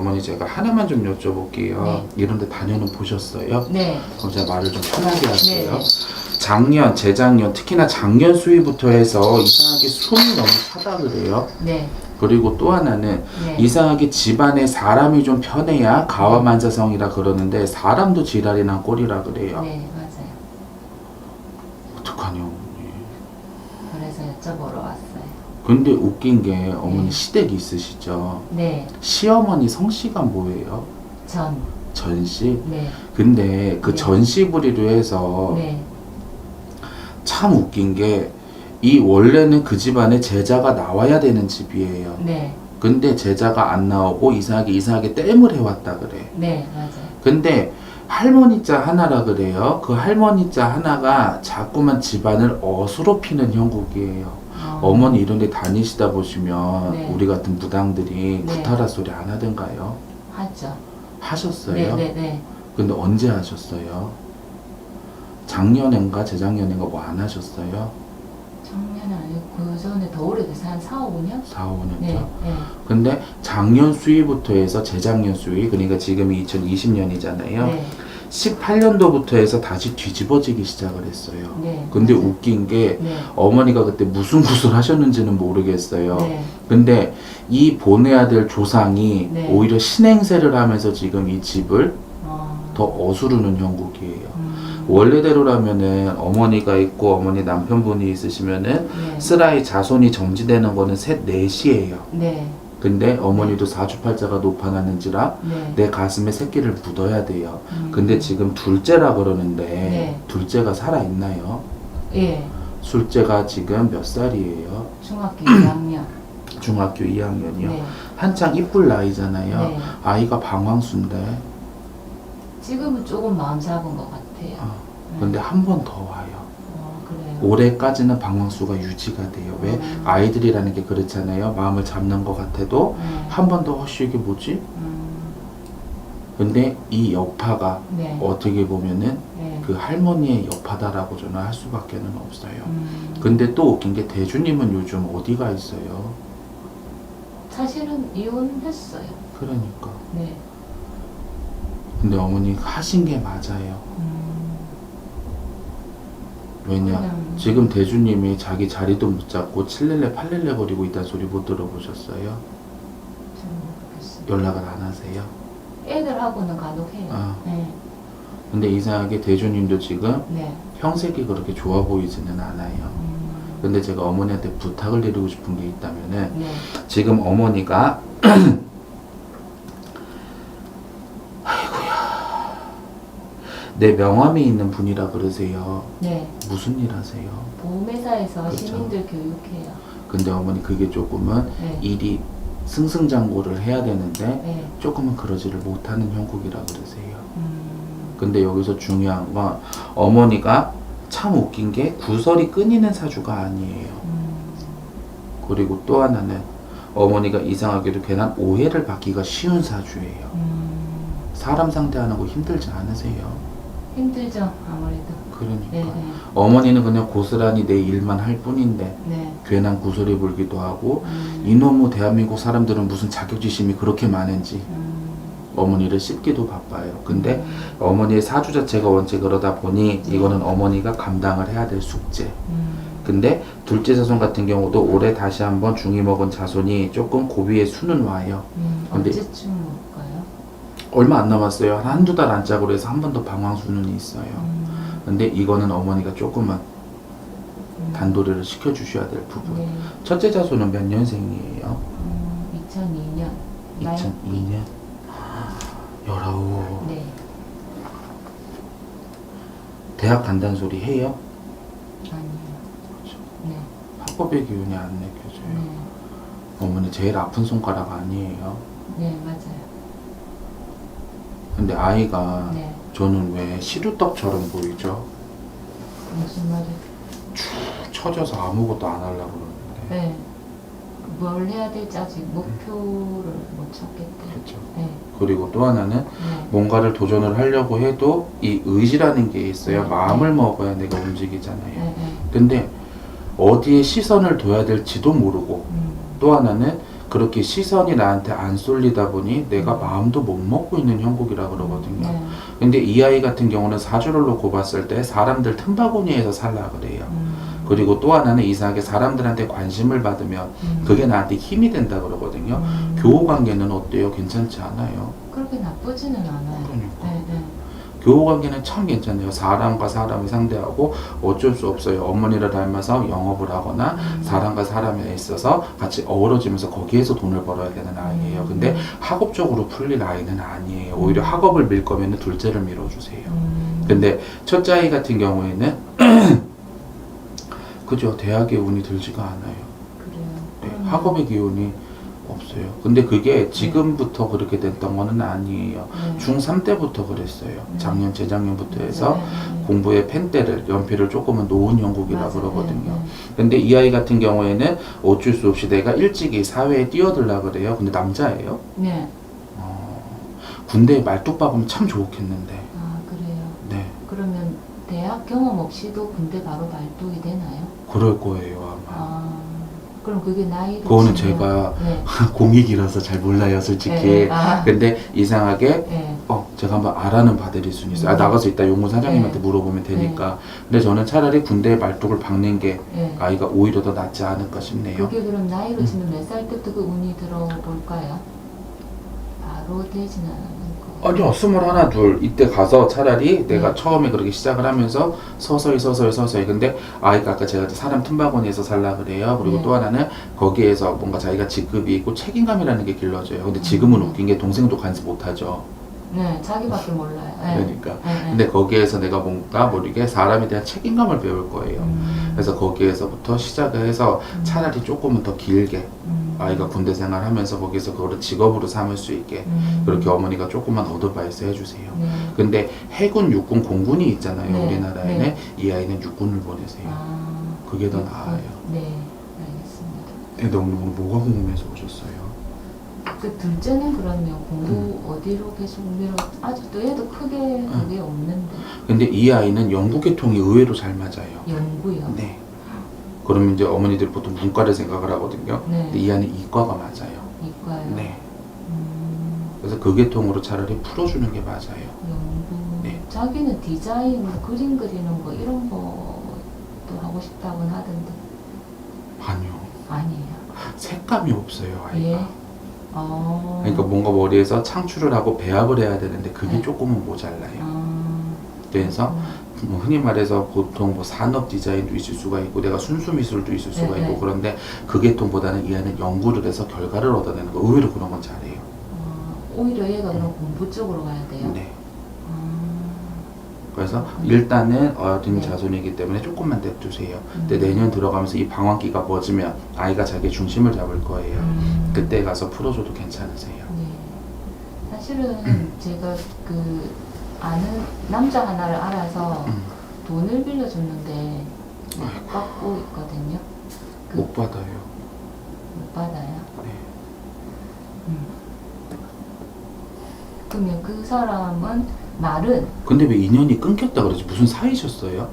어머니 제가 하나만 좀 여쭤볼게요. 네. 이런 데 다녀는 보셨어요? 네. 그럼 제가 말을 좀 편하게 할게요. 네. 작년, 재작년, 특히나 작년 수위부터 해서 이상하게 숨이 너무 차다 그래요. 네. 그리고 또 하나는 네. 이상하게 집안에 사람이 좀 편해야 가와만사성이라 그러는데 사람도 지랄이 난 꼴이라 그래요. 네, 맞아요. 어떡하냐 어머니. 그래서 여쭤보러 왔어요. 근데 웃긴 게 어머니 네. 시댁이 있으시죠? 네. 시어머니 성씨가 뭐예요? 전. 전씨? 네. 근데 그 네. 전씨부리로 해서 네. 참 웃긴 게 이 원래는 그 집안에 제자가 나와야 되는 집이에요. 네. 근데 제자가 안 나오고 이상하게 땜을 해왔다 그래. 네, 맞아요. 근데 할머니자 하나라 그래요. 그 할머니자 하나가 자꾸만 집안을 어스럽히는 형국이에요. 어머니 이런 데 다니시다 보시면 네. 우리 같은 무당들이 네. 구타라 소리 안 하던가요? 하죠. 하셨어요? 네, 네, 네. 근데 언제 하셨어요? 작년인가 재작년인가 뭐 안 하셨어요? 작년에 아니고 그 전에 더 오래돼서 한 4, 5년? 4, 5년 네, 전. 네. 근데 작년 수위부터 해서 재작년 수위, 그러니까 지금이 2020년이잖아요. 네. 18년도부터 해서 다시 뒤집어지기 시작을 했어요. 네. 근데 맞아요. 웃긴 게 네. 어머니가 그때 무슨 구슬 하셨는지는 모르겠어요. 네. 근데 이 보내야 될 조상이 네. 오히려 신행세를 하면서 지금 이 집을 어. 더 어수르는 형국이에요. 원래대로라면은 어머니가 있고 어머니 남편분이 있으시면은 네. 쓰라이 자손이 정지되는 거는 셋 넷이에요. 네. 근데 어머니도 사주팔자가 높아나는지라 네. 내 가슴에 새끼를 묻어야 돼요. 근데 지금 둘째라 그러는데 네. 둘째가 살아있나요? 예. 둘째가 지금 몇 살이에요? 중학교 2학년. 중학교 2학년이요. 네. 한창 이쁠 나이잖아요. 네. 아이가 방황수인데 지금은 조금 마음 잡은 것 같아요. 근데 한 번 더 와요. 그래요. 올해까지는 방황수가 유지가 돼요. 왜? 아이들이라는 게 그렇잖아요. 마음을 잡는 것 같아도 한 번 더 허쉬 이게 뭐지? 근데 이 여파가 네. 어떻게 보면은 네. 그 할머니의 여파다라고 저는 할 수밖에는 없어요. 근데 또 웃긴 게 대주님은 요즘 어디가 있어요? 사실은 이혼했어요. 그러니까. 네. 근데 어머니 하신 게 맞아요. 왜냐? 지금 대주님이 자기 자리도 못 잡고 7렐레 8렐레 거리고 있다는 소리 못 들어보셨어요? 좀 모르겠어요. 연락을 안 하세요? 애들하고는 간혹 해요. 아. 네. 근데 이상하게 대주님도 지금 네. 형색이 그렇게 좋아 보이지는 않아요. 근데 제가 어머니한테 부탁을 드리고 싶은 게 있다면은 네. 지금 어머니가 내 명함이 있는 분이라 그러세요. 네. 무슨 일 하세요? 보험회사에서 그렇죠. 시민들 교육해요. 근데 어머니 그게 조금은 네. 일이 승승장구를 해야 되는데 네. 조금은 그러지를 못하는 형국이라 그러세요. 근데 여기서 중요한 건 어머니가 참 웃긴 게 구설이 끊이는 사주가 아니에요. 그리고 또 하나는 어머니가 이상하게도 괜한 오해를 받기가 쉬운 사주예요. 사람 상대하는 거 힘들지 않으세요? 힘들죠, 아무래도. 그러니까 네, 네. 어머니는 그냥 고스란히 내 일만 할 뿐인데 네. 괜한 구설이 불기도 하고 이놈의 대한민국 사람들은 무슨 자격지심이 그렇게 많은지 어머니를 씹기도 바빠요. 근데 어머니의 사주 자체가 원체 그러다 보니 이거는 어머니가 감당을 해야 될 숙제. 근데 둘째 자손 같은 경우도 올해 다시 한번 중이 먹은 자손이 조금 고비의 수는 와요. 근데 언제쯤 올까요? 얼마 안 남았어요. 한두 달 안짝으로 해서 한 번 더 방황수는 있어요. 근데 이거는 어머니가 조금만 단도리를 시켜주셔야 될 부분. 네. 첫째 자손은 몇 년생이에요? 2002년. 2002년? 19. 네. 대학 간다는 소리 해요? 아니요. 네. 학업의 기운이 안 느껴져요. 네. 어머니 제일 아픈 손가락 아니에요? 네, 맞아요. 근데 아이가 네. 저는 왜 시루떡처럼 보이죠? 무슨 말이에요? 축 처져서 아무것도 안 하려고 그러는데. 네. 뭘 해야 될지 아직 목표를 못 찾겠대요. 그렇죠. 네. 그리고 또 하나는 네. 뭔가를 도전을 하려고 해도 이 의지라는 게 있어요. 네. 마음을 먹어야 내가 움직이잖아요. 네. 네. 근데 어디에 시선을 둬야 될지도 모르고 또 하나는 그렇게 시선이 나한테 안 쏠리다 보니 내가 마음도 못 먹고 있는 형국이라 그러거든요. 네. 근데 이 아이 같은 경우는 사주를 놓고 봤을 때 사람들 틈바구니에서 살라 그래요. 그리고 또 하나는 이상하게 사람들한테 관심을 받으면 그게 나한테 힘이 된다 그러거든요. 교우 관계는 어때요? 괜찮지 않아요? 그렇게 나쁘지는 않아요. 그러니까. 네, 네. 교우 관계는 참 괜찮네요. 사람과 사람을 상대하고 어쩔 수 없어요. 어머니를 닮아서 영업을 하거나 사람과 사람에 있어서 같이 어우러지면서 거기에서 돈을 벌어야 되는 아이예요. 근데 학업적으로 풀릴 아이는 아니에요. 오히려 학업을 밀 거면 둘째를 밀어주세요. 근데 첫째 아이 같은 경우에는 그죠? 대학의 운이 들지가 않아요. 그래요. 네, 학업의 기운이 없어요. 근데 그게 지금부터 그렇게 됐던 거는 아니에요. 네. 중3 때부터 그랬어요. 작년, 재작년부터 해서 네. 공부에 펜대를, 연필을 조금은 놓은 형국이라 맞아요. 그러거든요. 네, 네. 근데 이 아이 같은 경우에는 어쩔 수 없이 내가 일찍이 사회에 뛰어들라 그래요. 근데 남자예요. 네. 군대에 말뚝박으면 참 좋겠는데. 아, 그래요. 네. 그러면 대학 경험 없이도 군대 바로 발족이 되나요? 그럴 거예요, 아마. 아, 그럼 그게 나이로 그거는 치면- 제가 네. 공익이라서 잘 몰라요, 솔직히. 네, 네. 아. 근데 이상하게 네. 제가 한번 알아는 봐드릴 수는 있어요. 나가서 이따 용문 사장님한테 네. 물어보면 되니까. 근데 저는 차라리 군대에 말뚝을 박는 게 네. 아이가 오히려 더 낫지 않을까 싶네요. 그게 그럼 나이로 치면 몇 살 때부터 그 운이 들어볼까요? 바로 되지는 않을 거. 아니요, 21, 2 이때 가서 차라리 내가 네. 처음에 그렇게 시작을 하면서 서서히. 근데 아이가 아까 제가 사람 틈바구니에서 살라 그래요. 그리고 네. 또 하나는 거기에서 뭔가 자기가 직급이 있고 책임감이라는 게 길러져요. 근데 지금은 웃긴 게 동생도 간섭 못하죠. 네, 자기밖에 몰라요. 네. 그러니까. 네, 네. 근데 거기에서 내가 뭔가 모르게 사람에 대한 책임감을 배울 거예요. 그래서 거기에서부터 시작을 해서 차라리 조금은 더 길게 아이가 군대 생활하면서 거기서 그거를 직업으로 삼을 수 있게 그렇게 어머니가 조금만 어드바이스 해주세요. 네. 근데 해군, 육군, 공군이 있잖아요. 네. 우리나라에는. 네. 이 아이는 육군을 보내세요. 아, 그게 더 나아요. 네, 알겠습니다. 근데 오늘 뭐가 궁금해서 오셨어요? 그 둘째는 그러면 공부 어디로 계속 밀어? 아직도 얘도 크게 그게 없는데 근데 이 아이는 영국의 통이 의외로 잘 맞아요. 연구요. 네. 그러면 이제 어머니들이 보통 문과를 생각을 하거든요. 네. 근데 이 아이는 이과가 맞아요. 이과요. 네. 그래서 그 계통으로 차라리 풀어주는 게 맞아요. 연구. 네. 자기는 디자인, 뭐 그림 그리는 거 이런 것도 하고 싶다고는 하던데 아니요. 아니에요. 색감이 없어요, 아이가. 예. 그러니까 뭔가 머리에서 창출을 하고 배합을 해야 되는데 그게 네. 조금은 모자라요. 아, 그래서 뭐 흔히 말해서 보통 뭐 산업 디자인도 있을 수가 있고 내가 순수 미술도 있을 수가 네, 있고 네. 그런데 그 계통보다는 이 아이는 연구를 해서 결과를 얻어내는 거 의외로 그런 건 잘해요. 오히려 얘가 그럼 공부 쪽으로 가야 돼요. 네. 아, 그래서 일단은 어린 네. 자손이기 때문에 조금만 냅두세요. 근데 내년 들어가면서 이 방황기가 멎으면 아이가 자기 중심을 잡을 거예요. 그때 가서 풀어줘도 괜찮으세요. 네. 사실은 제가 그 아는 남자 하나를 알아서 돈을 빌려줬는데 못 받고 있거든요. 못 받아요. 못 받아요. 네. 그러면 그 사람은 말은 근데 왜 인연이 끊겼다 그러지? 무슨 사이셨어요?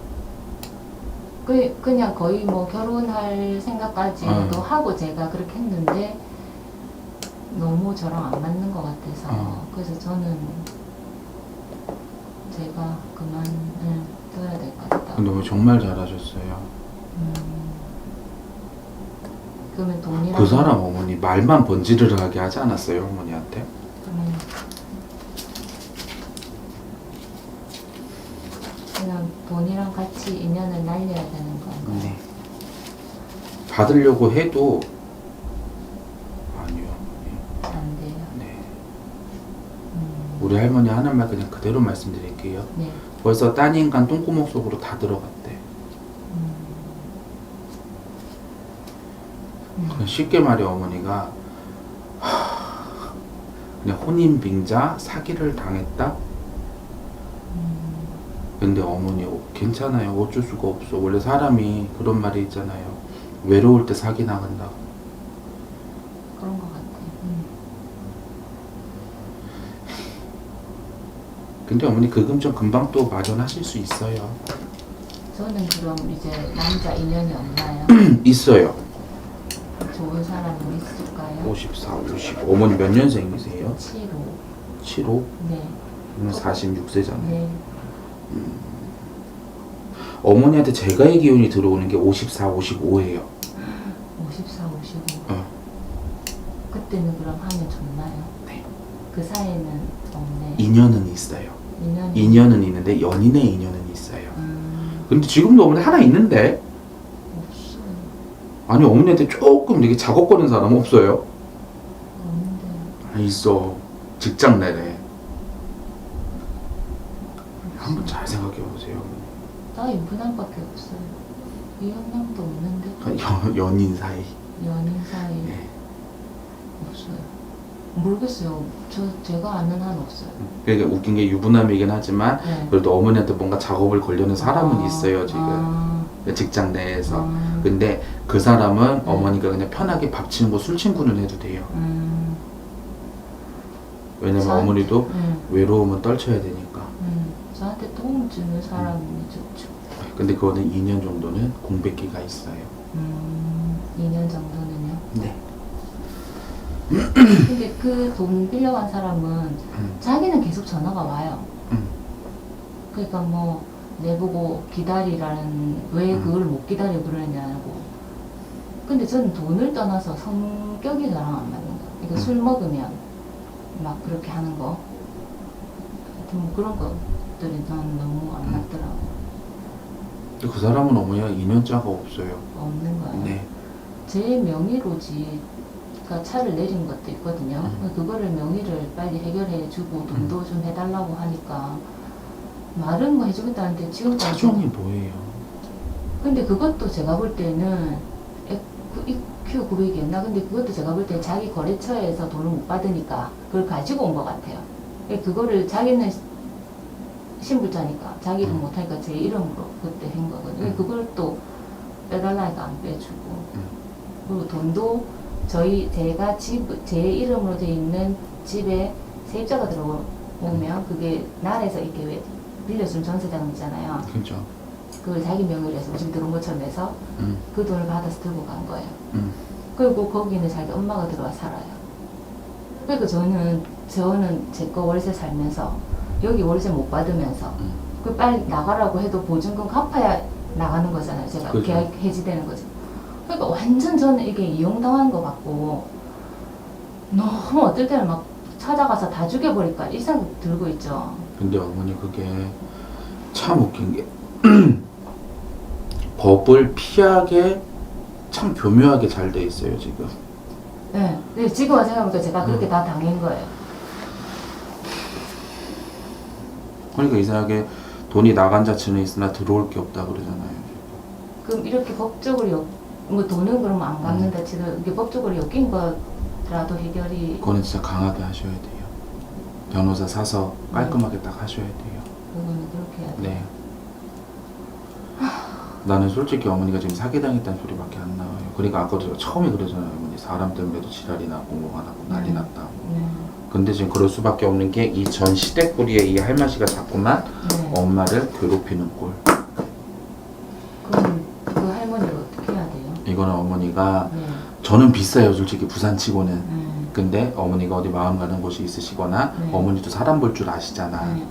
그냥 거의 뭐 결혼할 생각까지도 하고 제가 그렇게 했는데 너무 저랑 안 맞는 것 같아서 그래서 저는 제가 그만둬야 될 것 같다. 근데 왜 정말 잘하셨어요? 그러면 돈이랑 그 사람 어머니 말만 번지르르하게 하지 않았어요, 어머니한테? 그냥 돈이랑 같이 인연을 날려야 되는 건가요? 네. 받으려고 해도 아니요. 안 돼요. 네. 우리 할머니 하는 말 그냥 그대로 말씀드릴게요. 네. 벌써 따님간 똥구멍 속으로 다 들어갔대. 그냥 쉽게 말해 어머니가 그냥 혼인빙자 사기를 당했다. 근데 어머니 괜찮아요. 어쩔 수가 없어. 원래 사람이 그런 말이 있잖아요. 외로울 때 사기 나간다고. 그런 것 같아요. 근데 어머니 그 금 좀 금방 또 마련하실 수 있어요. 저는 그럼 이제 남자 인연이 없나요? 있어요. 좋은 사람은 있을까요? 54, 55. 어머니 몇 년생이세요? 7호. 75? 네. 그러면 46세잖아요. 네. 어머니한테 제가의 기운이 들어오는 게 54, 55예요. 54, 55. 어. 그때는 그럼 하면 좋나요? 네. 그 사이에는 없네. 인연은 있어요. 2년. 인연은 있는데 연인의 인연은 있어요. 음, 근데 지금도 어머니 하나 있는데? 없어요. 아니 어머니한테 조금 이렇게 작업 거는 사람 없어요? 없는데. 아, 있어. 직장 내래. 한번 잘 생각해 보세요. 나 유부남밖에 없어요. 이혼남도 없는데. 연인 사이. 연인 사이 네. 없어요. 모르겠어요. 제가 아는 한 없어요. 그러니까 웃긴 게 유부남이긴 하지만 네. 그래도 어머니한테 뭔가 작업을 걸려는 사람은 아, 있어요 지금. 아, 직장 내에서. 아, 근데 그 사람은 네. 어머니가 그냥 편하게 밥 친구 술 친구는 해도 돼요. 왜냐면 저한테- 어머니도 외로움은 떨쳐야 되니까. 저한테 도움 주는 사람이 좋죠. 근데 그거는 2년 정도는 공백기가 있어요. 2년 정도는요. 네. 근데 그 돈 빌려간 사람은 자기는 계속 전화가 와요. 음. 그러니까 뭐 내보고 기다리라는 왜 그걸 못 기다려 그러냐고. 근데 저는 돈을 떠나서 성격이 저랑 안 맞는 거. 그러니까 술 먹으면 막 그렇게 하는 거. 하여튼 뭐 그런 것들이 난 너무 안 맞더라고. 근데 그 사람은 어머니가 2년짜가 없어요. 없는 거예요. 네. 제 명의로지. 그러니까 차를 내린 것도 있거든요. 그거를 명의를 빨리 해결해주고 돈도 좀 해달라고 하니까 말은 뭐 해주겠다는데 지금까지. 차종이 뭐예요? 근데 그것도 제가 볼 때는 EQ 900이었나? 근데 그것도 제가 볼 때 자기 거래처에서 돈을 못 받으니까 그걸 가지고 온 것 같아요. 그거를 자기는 신불자니까 자기 이름 못하니까 제 이름으로 그때 한 거거든요. 그걸 또 빼달라니까 안 빼주고. 그리고 돈도 제가 제 이름으로 돼 있는 집에 세입자가 들어오면 그게 나라에서 이렇게 왜 빌려준 전세자금 있잖아요. 그렇죠. 그걸 자기 명의로 해서 우리 집 들어온 것처럼 해서 그 돈을 받아서 들고 간 거예요. 그리고 거기는 자기 엄마가 들어와 살아요. 그러니까 저는 제 거 월세 살면서 여기 월세 못 받으면서 그 빨리 나가라고 해도 보증금 갚아야 나가는 거잖아요. 제가 그렇죠. 계약 해지되는 거죠. 그러니까 완전 저는 이게 이용당한 것 같고 너무 어떨 때는 막 찾아가서 다 죽여버릴까 이 생각 들고 있죠. 근데 어머니 그게 참 웃긴 게 법을 피하게 참 교묘하게 잘 돼 있어요 지금. 네. 근데 지금 와서 생각해보니까 제가 그렇게 다 당한 거예요. 그러니까 이상하게 돈이 나간 자체는 있으나 들어올 게 없다 그러잖아요. 그럼 이렇게 법적으로 뭐 돈은 그러면 안 갚는다 치도 이게 법적으로 엮인 거라도 해결이. 그거는 진짜 강하게 하셔야 돼요. 변호사 사서 깔끔하게 딱 하셔야 돼요. 그거는 그렇게 해야 돼. 네. 나는 솔직히 어머니가 지금 사기당했다는 소리밖에 안 나와요. 그러니까 아까도 처음에 그러잖아요. 어머니 사람 때문에도 지랄이 나고 뭐가 나고 난리 났다고. 네. 근데 지금 그럴 수밖에 없는 게 이 전 시댁뿌리의 이 할머니가 자꾸만 네. 엄마를 괴롭히는 꼴. 그럼 그 할머니가 어떻게 해야 돼요? 이거는 어머니가 네. 저는 비싸요 솔직히 부산치고는. 네. 근데 어머니가 어디 마음 가는 곳이 있으시거나 네. 어머니도 사람 볼 줄 아시잖아. 네.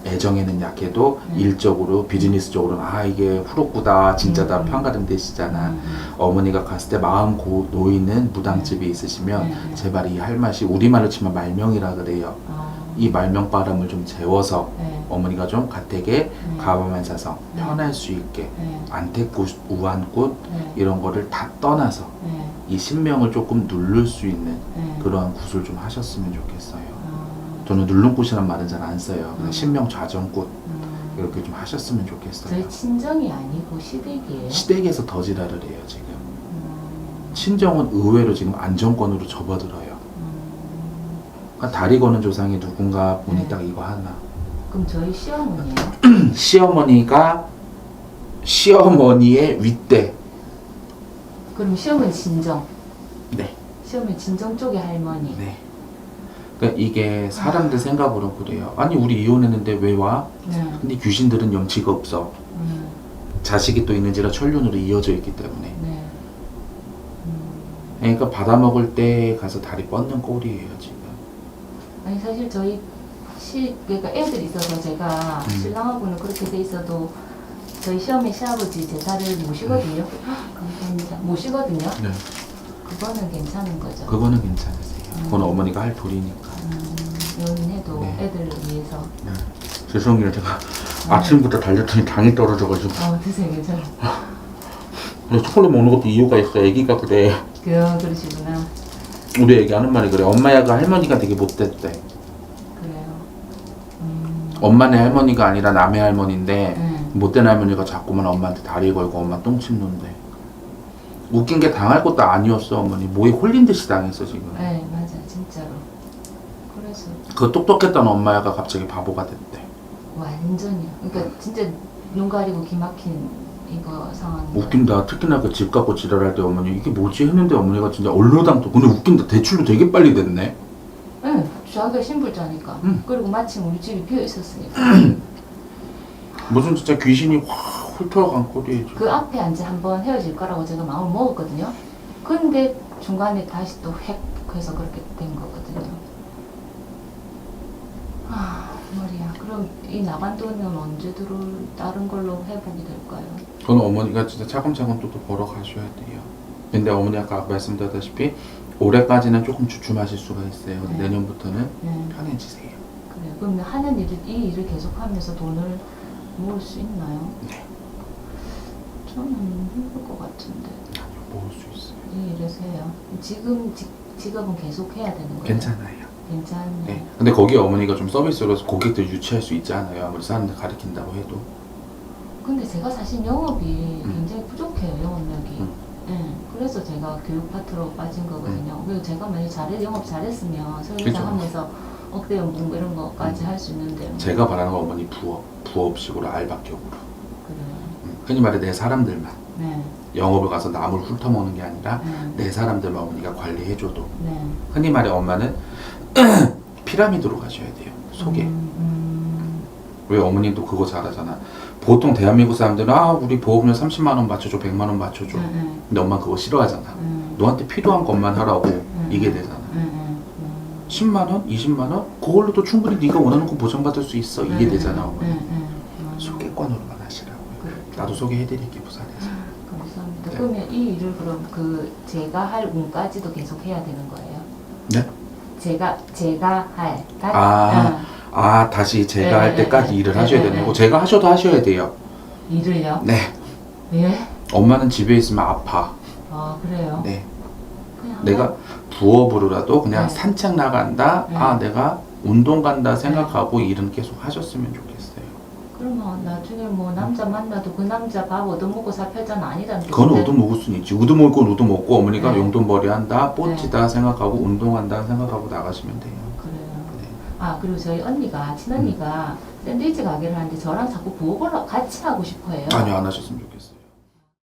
애정에는 약해도 네. 일적으로 비즈니스적으로는 아 이게 후롭구다 진짜다 음. 편가름 되시잖아. 어머니가 갔을 때 마음 놓이는 무당집이 있으시면 네. 제발 이 할맛이 우리말로 치면 말명이라 그래요. 아. 이 말명바람을 좀 재워서 네. 어머니가 좀 가택에 가밤을 사서 네. 편할 수 있게 네. 안택꽃, 우한꽃 네. 이런 거를 다 떠나서 네. 이 신명을 조금 누를 수 있는 네. 그러한 구슬 좀 하셨으면 좋겠어요. 아. 저는 누른꽃이란 말은 잘 안 써요. 그냥 음. 신명 좌전꽃 이렇게 좀 하셨으면 좋겠어요. 저희 친정이 아니고 시댁이에요. 시댁에서 더 지랄을 해요 지금. 친정은 의외로 지금 안정권으로 접어들어요. 그러니까 다리 거는 조상이 누군가 보니 네. 딱 이거 하나. 그럼 저희 시어머니예요? 시어머니가 시어머니의 윗대. 그럼 시어머니 친정. 네. 시어머니 친정 쪽의 할머니. 네. 그러니까 이게 사람들 생각으로 그래요. 아니 우리 이혼했는데 왜 와? 네. 근데 귀신들은 염치가 없어. 자식이 또 있는지라 천륜으로 이어져 있기 때문에. 네. 그러니까 받아 먹을 때 가서 다리 뻗는 꼴이에요 지금. 아니 사실 저희 그러니까 애들이 있어서 제가 신랑하고는 그렇게 돼 있어도 저희 시어머니 시아버지 제사를 모시거든요. 감사합니다. 모시거든요. 네. 그거는 괜찮은 거죠. 그거는 괜찮으세요. 그건 어머니가 할 도리니까. 연해도 네. 애들을 위해서. 네. 죄송해요 제가 아침부터 달렸더니 당이 떨어져가지고. 드세요, 괜찮아. 근데 초콜릿 먹는 것도 이유가 있어. 애기가 그래. 그러시구나. 우리 애기 하는 말이 그래. 엄마야가 할머니가 되게 못됐대. 그래요. 엄마네 할머니가 아니라 남의 할머니인데 네. 못된 할머니가 자꾸만 엄마한테 다리 걸고 엄마 똥침 논대. 웃긴 게 당할 것도 아니었어. 어머니 뭐에 홀린 듯이 당했어 지금. 네, 맞아, 진짜로. 그래서 그 똑똑했던 엄마야가 갑자기 바보가 됐대. 완전이요. 그러니까 진짜 눈 가리고 귀 막힌 이거 상황. 웃긴다. 특히나 그 집 갖고 지랄할 때 어머니 이게 뭐지 했는데 어머니가 진짜 얼로당토. 근데 웃긴다. 대출도 되게 빨리 됐네. 네, 자기가 신불자니까. 응. 그리고 마침 우리 집이 비어 있었으니까. 무슨 진짜 귀신이 확 훑어간 꼴이에요. 지금. 그 앞에 이제 한번 헤어질 거라고 제가 마음을 먹었거든요. 근데 중간에 다시 또 획 해서 그렇게 된 거거든요. 머리야. 그럼 이 나간 돈은 언제 다른 걸로 회복이 될까요? 그건 어머니가 진짜 차근차근 또 벌어 가셔야 돼요. 근데 어머니 아까 말씀드렸다시피 올해까지는 조금 주춤하실 수가 있어요. 네. 내년부터는 네. 편해지세요. 그래요. 그럼 하는 이 일을 계속하면서 돈을 모을 수 있나요? 네. 저는 힘들 것 같은데. 모을 수 있어요. 이 일에서 해요. 지금 직업은 계속 해야 되는 거예요? 괜찮아요. 괜찮네. 네. 근데 거기 어머니가 좀 서비스로서 고객들 유치할 수 있지 않아요? 아무리 사람들 가르친다고 해도. 근데 제가 사실 영업이 굉장히 부족해요, 영업력이. 네, 그래서 제가 교육 파트로 빠진 거거든요. 그리고 제가 만약에 영업 잘했으면 설계사 하면서 억대 연봉 이런 거까지 할 수 있는데요. 제가 바라는 건 어머니 부업식으로 알바격으로. 그래요. 흔히 말해 내 사람들만. 네. 영업을 가서 남을 훑어먹는 게 아니라 네. 내 사람들만 어머니가 관리해줘도. 네. 흔히 말해 엄마는 피라미드로 가셔야 돼요. 속에. 왜 어머님도 그거 잘하잖아. 보통 대한민국 사람들은 우리 보험료 30만 원 맞춰줘, 100만 원 맞춰줘. 근데 엄마 그거 싫어하잖아. 너한테 필요한 것만 하라고 이게 되잖아. 10만 원, 20만 원, 그걸로도 충분히 네가 원하는 거 보장받을 수 있어. 이게 되잖아, 어머니. 소개권으로만 하시라고요. 나도 소개해드릴게 부산에서. 감사합니다. 네. 그러면 이 일을 그럼 제가 할 운까지도 계속 해야 되는 거예요? 네? 제가 할. 다시 제가 네, 할 때까지 네, 일을 네, 하셔야 네, 되는 네. 거. 제가 하셔도 하셔야 돼요. 일을요? 네. 예? 엄마는 집에 있으면 아파. 그래요? 네. 그냥 내가 부업으로라도 그냥 네. 산책 나간다. 네. 내가 운동 간다 생각하고 일은 계속 하셨으면 좋겠어요. 그러면 나중에 뭐 남자 만나도 그 남자 밥 얻어먹고 살 편자는 아니라는 뜻인데. 그건 얻어먹을 수는 있지. 얻어먹고 어머니가 네. 용돈벌이 한다, 뽀찌다 생각하고 운동한다 생각하고 나가시면 돼요. 그래요. 네. 그리고 저희 언니가 친언니가 샌드위치 가게를 하는데 저랑 자꾸 부업을 같이 하고 싶어 해요. 아니요, 안 하셨으면 좋겠어요.